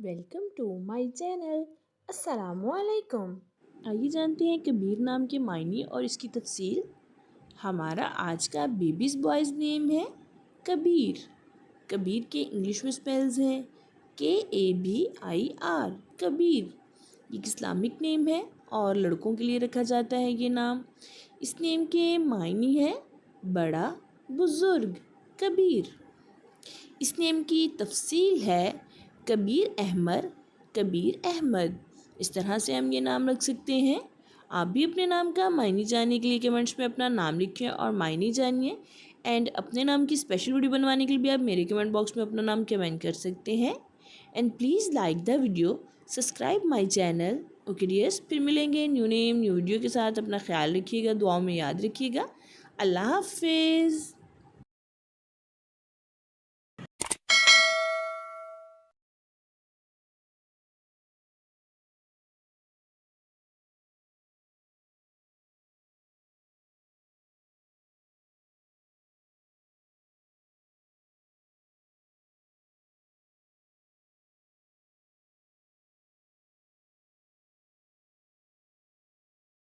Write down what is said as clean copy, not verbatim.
Welcome to my channel. السلام علیکم۔ آئیے جانتے ہیں کبیر نام کے معنی اور اس کی تفصیل۔ ہمارا آج کا بیبیز بوائز نیم ہے کبیر۔ کبیر کے انگلش میں سپیلز ہیں KABIR، کبیر۔ یہ اسلامک نیم ہے اور لڑکوں کے لیے رکھا جاتا ہے یہ نام۔ اس نیم کے معنی ہے بڑا، بزرگ، کبیر۔ اس نیم کی تفصیل ہے کبیر احمر، کبیر احمد۔ اس طرح سے ہم یہ نام رکھ سکتے ہیں۔ آپ بھی اپنے نام کا معنی جاننے کے لیے کمنٹس میں اپنا نام لکھیں اور معنی جانیے، اینڈ اپنے نام کی اسپیشل ویڈیو بنوانے کے لیے بھی آپ میرے کمنٹ باکس میں اپنا نام کمنٹ کر سکتے ہیں۔ And please like the video, subscribe my channel. Okay dears, پھر ملیں گے نیو نیم نیو ویڈیو کے ساتھ۔ اپنا خیال رکھیے گا، دعاؤں میں یاد رکھیے گا۔ اللہ حافظ۔